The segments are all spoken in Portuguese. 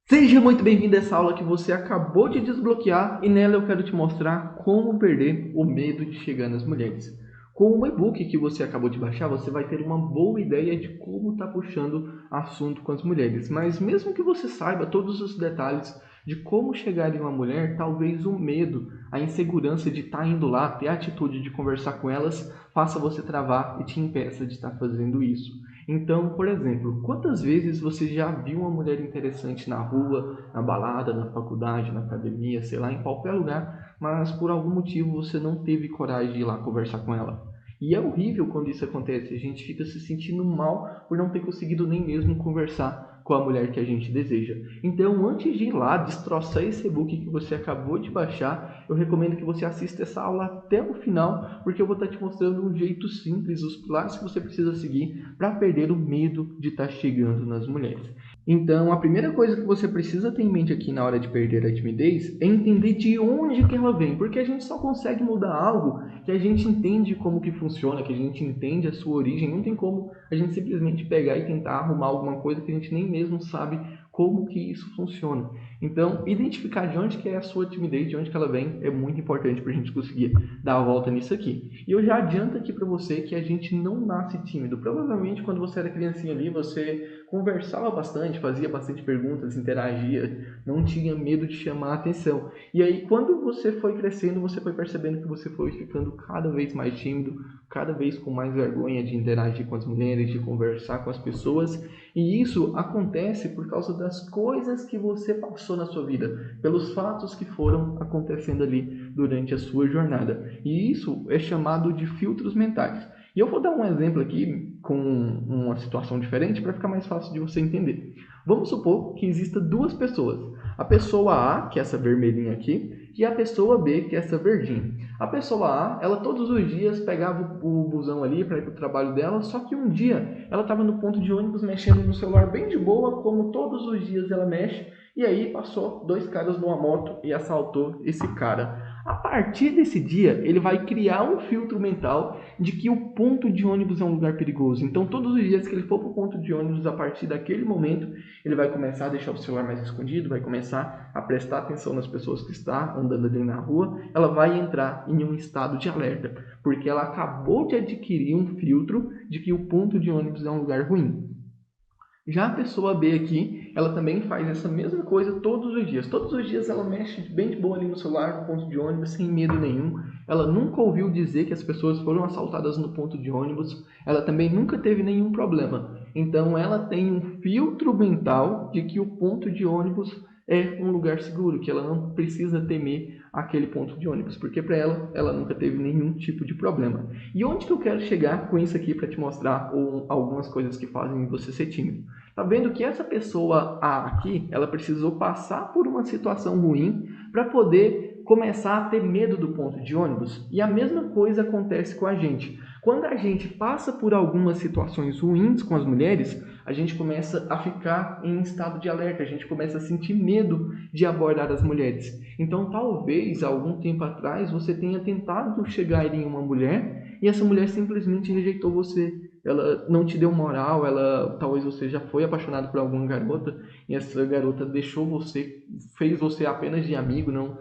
Seja muito bem-vindo a essa aula que você acabou de desbloquear e nela eu quero te mostrar como perder o medo de chegar nas mulheres. Com o e-book que você acabou de baixar, você vai ter uma boa ideia de como está puxando assunto com as mulheres. Mas mesmo que você saiba todos os detalhes de como chegar em uma mulher, talvez o medo, a insegurança de estar indo lá, ter a atitude de conversar com elas, faça você travar e te impeça de estar fazendo isso. Então, por exemplo, quantas vezes você já viu uma mulher interessante na rua, na balada, na faculdade, na academia, sei lá, em qualquer lugar, mas por algum motivo você não teve coragem de ir lá conversar com ela? E é horrível quando isso acontece, a gente fica se sentindo mal por não ter conseguido nem mesmo conversar com a mulher que a gente deseja. Então, antes de ir lá destroçar esse e-book que você acabou de baixar, eu recomendo que você assista essa aula até o final, porque eu vou estar te mostrando um jeito simples, os pilares que você precisa seguir para perder o medo de estar chegando nas mulheres. Então, a primeira coisa que você precisa ter em mente aqui na hora de perder a timidez é entender de onde que ela vem, porque a gente só consegue mudar algo que a gente entende como que funciona, que a gente entende a sua origem. Não tem como a gente simplesmente pegar e tentar arrumar alguma coisa que a gente nem mesmo sabe como que isso funciona. Então, identificar de onde que é a sua timidez, de onde que ela vem, é muito importante para a gente conseguir dar a volta nisso aqui. E eu já adianto aqui para você que a gente não nasce tímido. Provavelmente, quando você era criancinha ali, você conversava bastante, fazia bastante perguntas, interagia, não tinha medo de chamar a atenção. E aí, quando você foi crescendo, você foi percebendo que você foi ficando cada vez mais tímido, cada vez com mais vergonha de interagir com as mulheres, de conversar com as pessoas. E isso acontece por causa das coisas que você passou na sua vida, pelos fatos que foram acontecendo ali durante a sua jornada. E isso é chamado de filtros mentais. E eu vou dar um exemplo aqui com uma situação diferente para ficar mais fácil de você entender. Vamos supor que exista duas pessoas. A pessoa A, que é essa vermelhinha aqui, e a pessoa B, que é essa verdinha. A pessoa A, ela todos os dias pegava o busão ali para ir para o trabalho dela, só que um dia ela estava no ponto de ônibus mexendo no celular bem de boa, como todos os dias ela mexe, e aí passou dois caras numa moto e assaltou esse cara. A partir desse dia, ele vai criar um filtro mental de que o ponto de ônibus é um lugar perigoso. Então, todos os dias que ele for para o ponto de ônibus, a partir daquele momento, ele vai começar a deixar o celular mais escondido, vai começar a prestar atenção nas pessoas que estão andando ali na rua. Ela vai entrar em um estado de alerta, porque ela acabou de adquirir um filtro de que o ponto de ônibus é um lugar ruim. Já a pessoa B aqui, ela também faz essa mesma coisa todos os dias. Todos os dias ela mexe bem de boa ali no celular, no ponto de ônibus, sem medo nenhum. Ela nunca ouviu dizer que as pessoas foram assaltadas no ponto de ônibus. Ela também nunca teve nenhum problema. Então ela tem um filtro mental de que o ponto de ônibus é um lugar seguro, que ela não precisa temer aquele ponto de ônibus, porque para ela nunca teve nenhum tipo de problema. E onde que eu quero chegar com isso aqui para te mostrar algumas coisas que fazem você ser tímido? Tá vendo que essa pessoa A aqui, ela precisou passar por uma situação ruim para poder começar a ter medo do ponto de ônibus? E a mesma coisa acontece com a gente. Quando a gente passa por algumas situações ruins com as mulheres, a gente começa a ficar em estado de alerta, a gente começa a sentir medo de abordar as mulheres. Então, talvez, algum tempo atrás, você tenha tentado chegar em uma mulher e essa mulher simplesmente rejeitou você. Ela não te deu moral, talvez você já foi apaixonado por alguma garota e essa garota deixou você, fez você apenas de amigo, não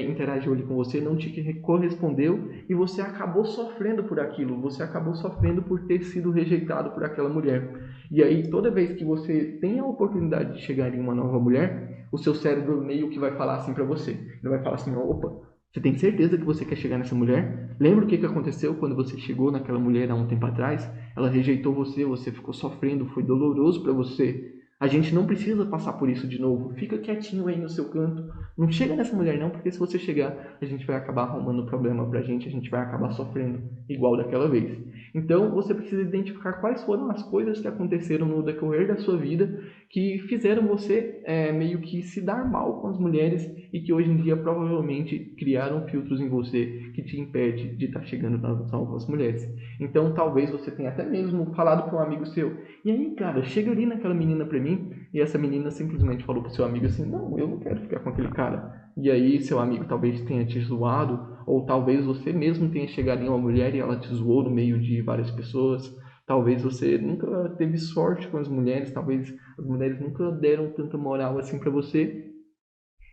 interagiu ali com você, não te correspondeu e você acabou sofrendo por aquilo, você acabou sofrendo por ter sido rejeitado por aquela mulher. E aí, toda vez que você tem a oportunidade de chegar em uma nova mulher, o seu cérebro meio que vai falar assim para você. Ele vai falar assim, opa, você tem certeza que você quer chegar nessa mulher? Lembra o que aconteceu quando você chegou naquela mulher há um tempo atrás? Ela rejeitou você, você ficou sofrendo, foi doloroso para você. A gente não precisa passar por isso de novo. Fica quietinho aí no seu canto. Não chega nessa mulher não, porque se você chegar, a gente vai acabar arrumando problema pra gente, a gente vai acabar sofrendo igual daquela vez. Então, você precisa identificar quais foram as coisas que aconteceram no decorrer da sua vida que fizeram você meio que se dar mal com as mulheres e que hoje em dia provavelmente criaram filtros em você que te impede de estar chegando nas novas mulheres. Então, talvez você tenha até mesmo falado para um amigo seu, e aí, cara, chega ali naquela menina para mim, e essa menina simplesmente falou pro seu amigo assim, não, eu não quero ficar com aquele cara. E aí, seu amigo talvez tenha te zoado, ou talvez você mesmo tenha chegado em uma mulher e ela te zoou no meio de várias pessoas. Talvez você nunca teve sorte com as mulheres, talvez as mulheres nunca deram tanta moral assim para você.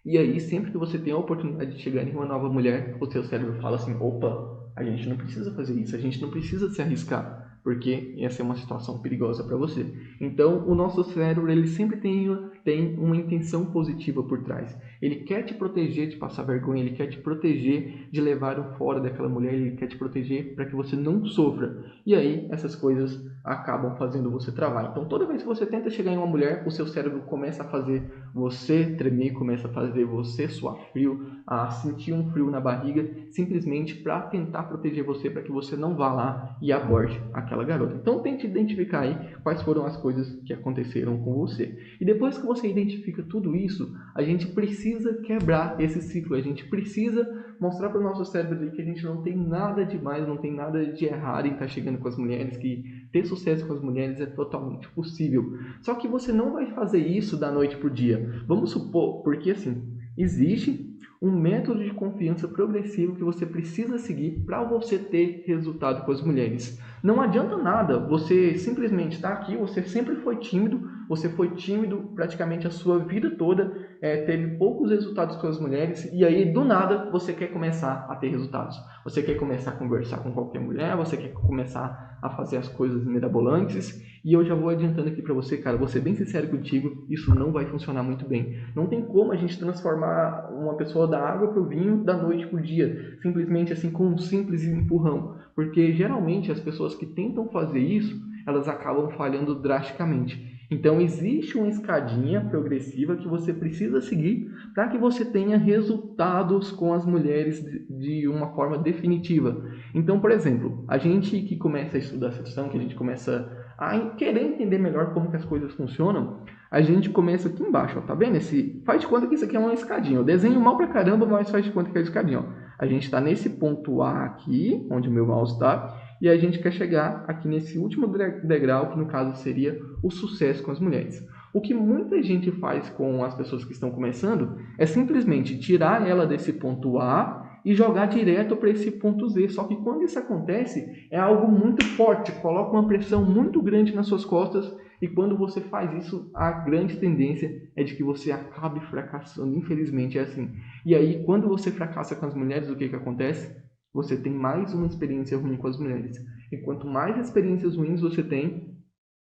E aí, sempre que você tem a oportunidade de chegar em uma nova mulher, o seu cérebro fala assim: opa, a gente não precisa fazer isso, a gente não precisa se arriscar, porque ia ser uma situação perigosa para você. Então, o nosso cérebro, ele sempre tem uma intenção positiva por trás. Ele quer te proteger de passar vergonha, ele quer te proteger de levar um fora daquela mulher, ele quer te proteger para que você não sofra. E aí, essas coisas acabam fazendo você travar. Então, toda vez que você tenta chegar em uma mulher, o seu cérebro começa a fazer você tremer, começa a fazer você suar frio, a sentir um frio na barriga, simplesmente para tentar proteger você, para que você não vá lá e aborde aquela garota. Então tente identificar aí quais foram as coisas que aconteceram com você. E depois que você identifica tudo isso, a gente precisa quebrar esse ciclo, a gente precisa mostrar para o nosso cérebro que a gente não tem nada de mais, não tem nada de errado em estar chegando com as mulheres, que ter sucesso com as mulheres é totalmente possível. Só que você não vai fazer isso da noite para o dia. Vamos supor, porque assim, existe um método de confiança progressivo que você precisa seguir para você ter resultado com as mulheres. Não adianta nada você simplesmente estar aqui, você sempre foi tímido praticamente a sua vida toda, teve poucos resultados com as mulheres e aí do nada você quer começar a ter resultados. Você quer começar a conversar com qualquer mulher, você quer começar a fazer as coisas mirabolantes e eu já vou adiantando aqui para você, cara, vou ser bem sincero contigo, isso não vai funcionar muito bem. Não tem como a gente transformar uma pessoa da água para o vinho da noite para o dia, simplesmente assim com um simples empurrão, porque geralmente as pessoas que tentam fazer isso, elas acabam falhando drasticamente. Então existe uma escadinha progressiva que você precisa seguir para que você tenha resultados com as mulheres de uma forma definitiva. Então, por exemplo, a gente que começa a estudar sedução, que a gente começa a querer entender melhor como que as coisas funcionam, a gente começa aqui embaixo, ó, tá vendo? Faz de conta que isso aqui é uma escadinha. Eu desenho mal pra caramba, mas faz de conta que é uma escadinha. Ó. A gente está nesse ponto A aqui, onde o meu mouse está, e a gente quer chegar aqui nesse último degrau, que no caso seria o sucesso com as mulheres. O que muita gente faz com as pessoas que estão começando é simplesmente tirar ela desse ponto A e jogar direto para esse ponto Z. Só que quando isso acontece, é algo muito forte, coloca uma pressão muito grande nas suas costas e quando você faz isso, a grande tendência é de que você acabe fracassando. Infelizmente é assim. E aí, quando você fracassa com as mulheres, o que acontece? Você tem mais uma experiência ruim com as mulheres. E quanto mais experiências ruins você tem,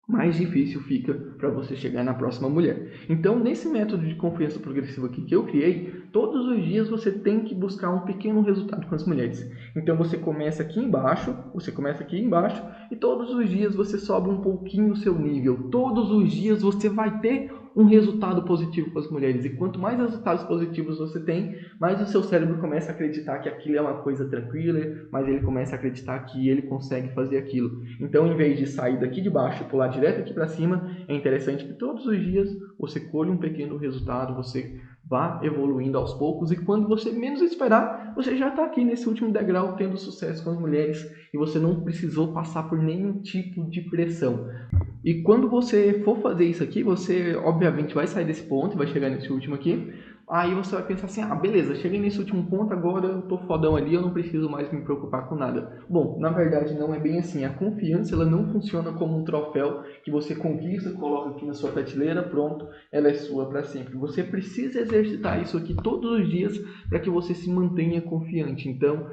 mais difícil fica para você chegar na próxima mulher. Então, nesse método de confiança progressiva aqui que eu criei, todos os dias você tem que buscar um pequeno resultado com as mulheres. Então, você começa aqui embaixo e todos os dias você sobe um pouquinho o seu nível. Todos os dias você vai ter um resultado positivo com as mulheres. E quanto mais resultados positivos você tem, mais o seu cérebro começa a acreditar que aquilo é uma coisa tranquila, mais ele começa a acreditar que ele consegue fazer aquilo. Então, em vez de sair daqui de baixo e pular direto aqui para cima, é interessante que todos os dias você colhe um pequeno resultado, você vá evoluindo aos poucos e quando você menos esperar, você já está aqui nesse último degrau tendo sucesso com as mulheres e você não precisou passar por nenhum tipo de pressão. E quando você for fazer isso aqui, você obviamente vai sair desse ponto, vai chegar nesse último aqui. Aí você vai pensar assim, beleza, cheguei nesse último ponto, agora eu tô fodão ali, eu não preciso mais me preocupar com nada. Bom, na verdade não é bem assim. A confiança, ela não funciona como um troféu que você conquista, coloca aqui na sua prateleira, pronto, ela é sua para sempre. Você precisa exercitar isso aqui todos os dias para que você se mantenha confiante. Então,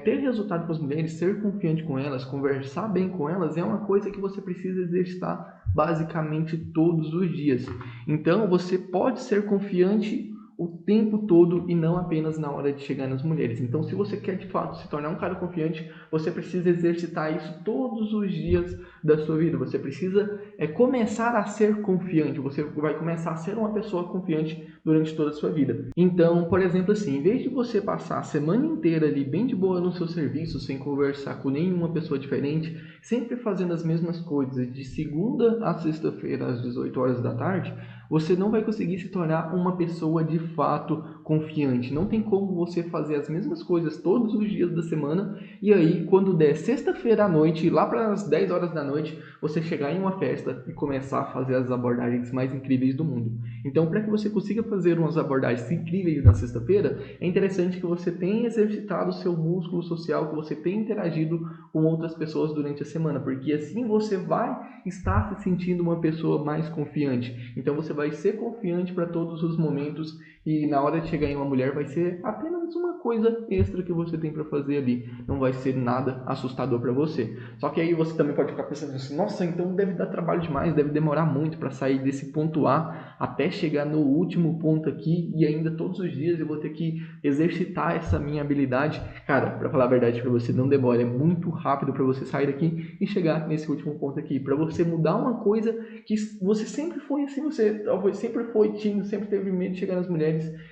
ter resultado com as mulheres, ser confiante com elas, conversar bem com elas é uma coisa que você precisa exercitar basicamente todos os dias. Então, você pode ser confiante o tempo todo e não apenas na hora de chegar nas mulheres. Então, se você quer de fato se tornar um cara confiante, você precisa exercitar isso todos os dias da sua vida. Você precisa começar a ser confiante. Você vai começar a ser uma pessoa confiante durante toda a sua vida. Então, por exemplo, assim, em vez de você passar a semana inteira ali bem de boa no seu serviço, sem conversar com nenhuma pessoa diferente, sempre fazendo as mesmas coisas, de segunda a sexta-feira às 18 horas da tarde, você não vai conseguir se tornar uma pessoa de fato confiante. Não tem como você fazer as mesmas coisas todos os dias da semana e aí, quando der sexta-feira à noite, lá para as 10 horas da noite, você chegar em uma festa e começar a fazer as abordagens mais incríveis do mundo. Então, para que você consiga fazer umas abordagens incríveis na sexta-feira, é interessante que você tenha exercitado o seu músculo social, que você tenha interagido com outras pessoas durante a semana, porque assim você vai estar se sentindo uma pessoa mais confiante. Então, você vai ser confiante para todos os momentos e na hora de chegar em uma mulher vai ser apenas uma coisa extra que você tem para fazer ali. Não vai ser nada assustador para você. Só que aí você também pode ficar pensando assim, nossa, então deve dar trabalho demais, deve demorar muito para sair desse ponto A até chegar no último ponto aqui e ainda todos os dias eu vou ter que exercitar essa minha habilidade. Cara, para falar a verdade para você, não demora, é muito rápido para você sair daqui e chegar nesse último ponto aqui. Para você mudar uma coisa que você sempre foi assim, você talvez sempre foi tímido, sempre teve medo de chegar nas mulheres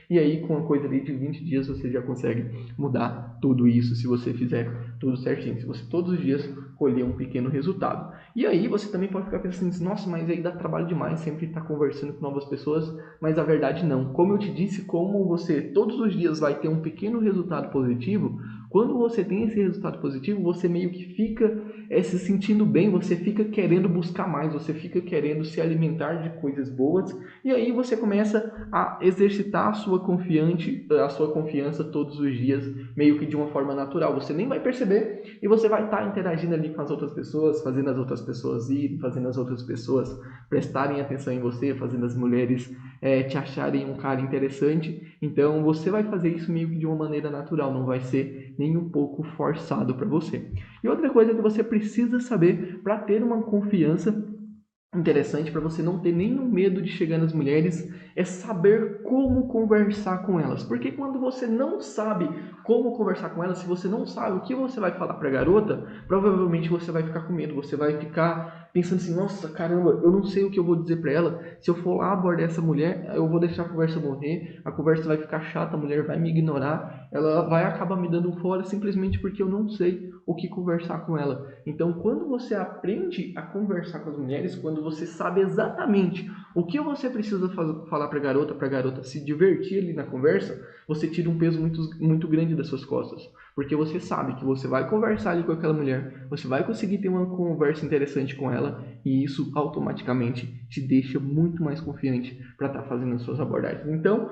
e aí com uma coisa ali de 20 dias você já consegue mudar tudo isso se você fizer tudo certinho, se você todos os dias colher um pequeno resultado. E aí você também pode ficar pensando assim, nossa, mas aí dá trabalho demais sempre estar conversando com novas pessoas, mas a verdade não. Como eu te disse, como você todos os dias vai ter um pequeno resultado positivo, quando você tem esse resultado positivo, você meio que fica se sentindo bem, você fica querendo buscar mais, você fica querendo se alimentar de coisas boas, e aí você começa a exercitar a sua confiança todos os dias, meio que de uma forma natural. Você nem vai perceber e você vai estar interagindo ali com as outras pessoas, fazendo as outras pessoas irem, fazendo as outras pessoas prestarem atenção em você, fazendo as mulheres te acharem um cara interessante. Então você vai fazer isso meio que de uma maneira natural, não vai ser nem um pouco forçado para você. E outra coisa que você precisa saber para ter uma confiança interessante, para você não ter nenhum medo de chegar nas mulheres, é saber como conversar com elas. Porque quando você não sabe como conversar com elas, se você não sabe o que você vai falar para a garota, provavelmente você vai ficar com medo, você vai ficar pensando assim, nossa, caramba, eu não sei o que eu vou dizer para ela, se eu for lá abordar essa mulher, eu vou deixar a conversa morrer, a conversa vai ficar chata, a mulher vai me ignorar, ela vai acabar me dando um fora simplesmente porque eu não sei o que conversar com ela. Então, quando você aprende a conversar com as mulheres, quando você sabe exatamente o que você precisa falar para a garota se divertir ali na conversa, você tira um peso muito grande das suas costas. Porque você sabe que você vai conversar ali com aquela mulher, você vai conseguir ter uma conversa interessante com ela, e isso automaticamente te deixa muito mais confiante para estar fazendo as suas abordagens. Então,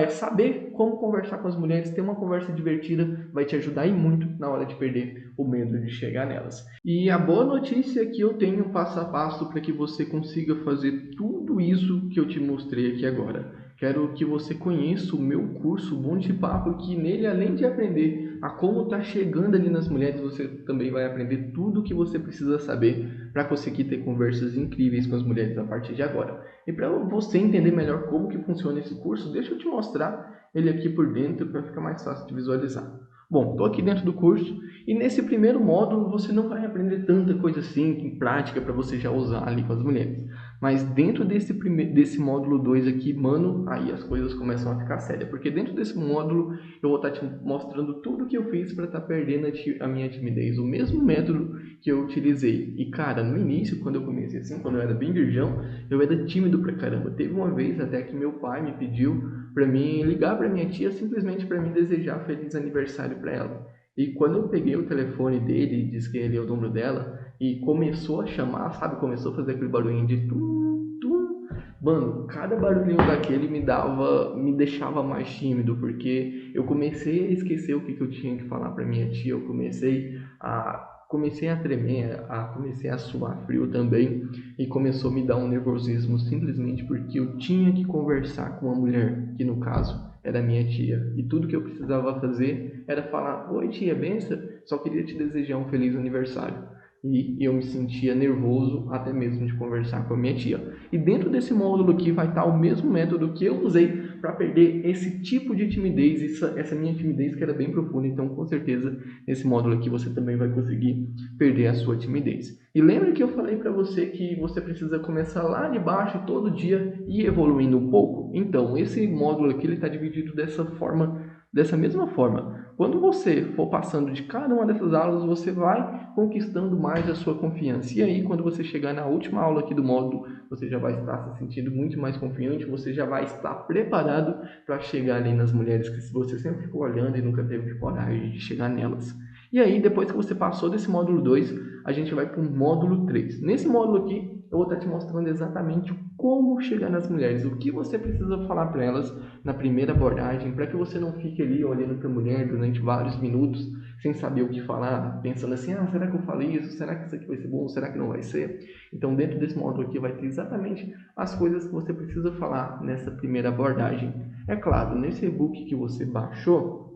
saber como conversar com as mulheres, ter uma conversa divertida, vai te ajudar e muito na hora de perder o medo de chegar nelas. E a boa notícia é que eu tenho passo a passo para que você consiga fazer tudo isso que eu te mostrei aqui agora. Quero que você conheça o meu curso Bom de Papo, que nele, além de aprender a como estar chegando ali nas mulheres, você também vai aprender tudo o que você precisa saber para conseguir ter conversas incríveis com as mulheres a partir de agora. E para você entender melhor como que funciona esse curso, deixa eu te mostrar ele aqui por dentro para ficar mais fácil de visualizar. Bom, estou aqui dentro do curso e nesse primeiro módulo você não vai aprender tanta coisa assim em prática para você já usar ali com as mulheres. Mas dentro desse módulo 2 aqui, mano, aí as coisas começam a ficar sérias. Porque dentro desse módulo eu vou estar te mostrando tudo que eu fiz para estar perdendo a minha timidez. O mesmo método que eu utilizei. E cara, no início, quando eu comecei assim, quando eu era bem virgão, eu era tímido pra caramba. Teve uma vez até que meu pai me pediu para mim ligar para minha tia simplesmente para me desejar feliz aniversário para ela. E quando eu peguei o telefone dele, disse que ele é o dono dela, e começou a chamar, sabe? Começou a fazer aquele barulhinho de tum, tum. Mano, cada barulhinho daquele me deixava mais tímido, porque eu comecei a esquecer o que eu tinha que falar para minha tia, eu comecei a tremer, comecei a suar frio também, e começou a me dar um nervosismo simplesmente porque eu tinha que conversar com uma mulher, que no caso era minha tia, e tudo que eu precisava fazer era falar, oi tia, benção, só queria te desejar um feliz aniversário. E eu me sentia nervoso até mesmo de conversar com a minha tia. E dentro desse módulo aqui vai estar o mesmo método que eu usei para perder esse tipo de timidez, essa minha timidez que era bem profunda. Então, com certeza, nesse módulo aqui você também vai conseguir perder a sua timidez. E lembra que eu falei para você que você precisa começar lá de baixo todo dia e ir evoluindo um pouco? Então, esse módulo aqui está dividido dessa mesma forma. Quando você for passando de cada uma dessas aulas, você vai conquistando mais a sua confiança. E aí, quando você chegar na última aula aqui do módulo, você já vai estar se sentindo muito mais confiante, você já vai estar preparado para chegar ali nas mulheres que você sempre ficou olhando e nunca teve coragem de chegar nelas. E aí, depois que você passou desse módulo 2, a gente vai para o módulo 3. Nesse módulo aqui, eu vou estar te mostrando exatamente como chegar nas mulheres, o que você precisa falar para elas na primeira abordagem, para que você não fique ali olhando para a mulher durante vários minutos, sem saber o que falar, pensando assim, será que eu falei isso? Será que isso aqui vai ser bom? Será que não vai ser? Então, dentro desse módulo aqui vai ter exatamente as coisas que você precisa falar nessa primeira abordagem. É claro, nesse e-book que você baixou,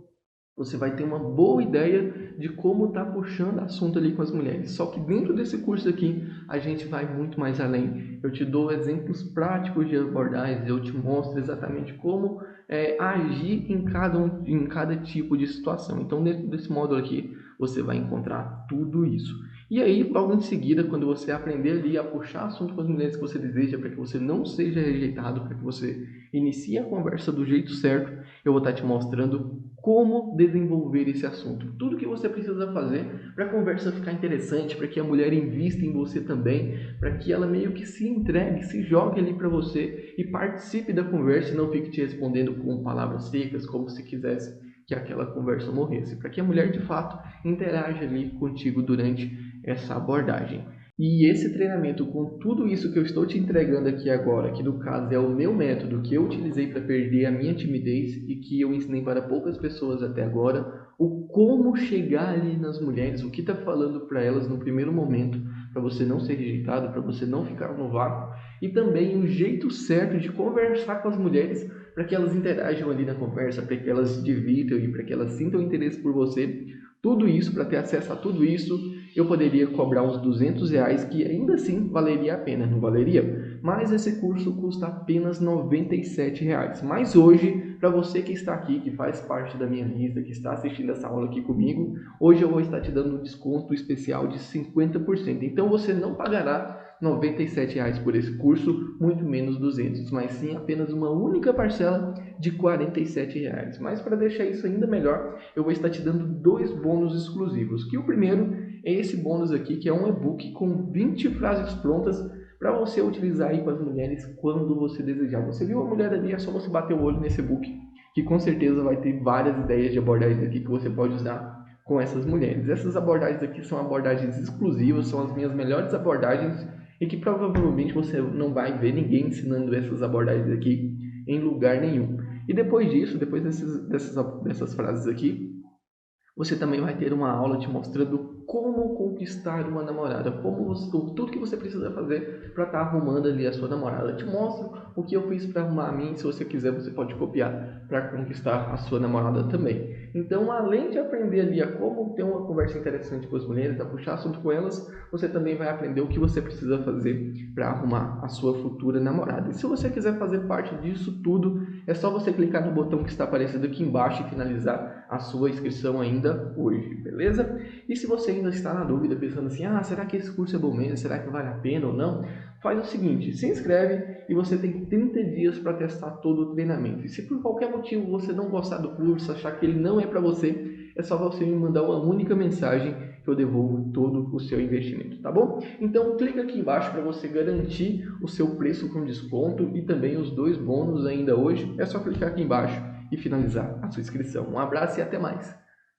você vai ter uma boa ideia de como tá puxando assunto ali com as mulheres. Só que dentro desse curso aqui, a gente vai muito mais além. Eu te dou exemplos práticos de abordagens, eu te mostro exatamente como agir em cada tipo de situação. Então, dentro desse módulo aqui, você vai encontrar tudo isso. E aí, logo em seguida, quando você aprender ali a puxar assunto com as mulheres que você deseja, para que você não seja rejeitado, para que você inicie a conversa do jeito certo, eu vou estar te mostrando como desenvolver esse assunto. Tudo que você precisa fazer para a conversa ficar interessante, para que a mulher invista em você também, para que ela meio que se entregue, se jogue ali para você e participe da conversa e não fique te respondendo com palavras secas, como se quisesse que aquela conversa morresse, para que a mulher de fato interaja ali contigo durante essa abordagem. E esse treinamento, com tudo isso que eu estou te entregando aqui agora, que no caso é o meu método que eu utilizei para perder a minha timidez e que eu ensinei para poucas pessoas até agora, o como chegar ali nas mulheres, o que está falando para elas no primeiro momento, para você não ser rejeitado, para você não ficar no vácuo, e também o jeito certo de conversar com as mulheres para que elas interajam ali na conversa, para que elas se divirtam e para que elas sintam interesse por você. Tudo isso, para ter acesso a tudo isso, eu poderia cobrar uns R$200, que ainda assim valeria a pena, não valeria? Mas esse curso custa apenas R$97. Mas hoje, para você que está aqui, que faz parte da minha lista, que está assistindo essa aula aqui comigo, hoje eu vou estar te dando um desconto especial de 50%. Então você não pagará R$97 por esse curso, muito menos 200, mas sim apenas uma única parcela de R$47. Mas para deixar isso ainda melhor, eu vou estar te dando 2 bônus exclusivos, que o primeiro é esse bônus aqui, que é um e-book com 20 frases prontas para você utilizar aí com as mulheres quando você desejar. Você viu a mulher ali, é só você bater o olho nesse e-book, que com certeza vai ter várias ideias de abordagens aqui que você pode usar com essas mulheres. Essas abordagens aqui são abordagens exclusivas, são as minhas melhores abordagens e que provavelmente você não vai ver ninguém ensinando essas abordagens aqui em lugar nenhum. E depois disso, depois dessas frases aqui, você também vai ter uma aula te mostrando como conquistar uma namorada, tudo que você precisa fazer para estar arrumando ali a sua namorada. Eu te mostro o que eu fiz para arrumar a mim, se você quiser você pode copiar para conquistar a sua namorada também. Então, além de aprender ali a como ter uma conversa interessante com as mulheres, a puxar assunto com elas, você também vai aprender o que você precisa fazer para arrumar a sua futura namorada. E se você quiser fazer parte disso tudo, é só você clicar no botão que está aparecendo aqui embaixo e finalizar a sua inscrição ainda hoje, beleza? E se você ainda está na dúvida, pensando assim, será que esse curso é bom mesmo? Será que vale a pena ou não? Faz o seguinte, se inscreve e você tem 30 dias para testar todo o treinamento. E se por qualquer motivo você não gostar do curso, achar que ele não é para você, é só você me mandar uma única mensagem que eu devolvo todo o seu investimento, tá bom? Então clica aqui embaixo para você garantir o seu preço com desconto e também os 2 bônus ainda hoje. É só clicar aqui embaixo e finalizar a sua inscrição. Um abraço e até mais!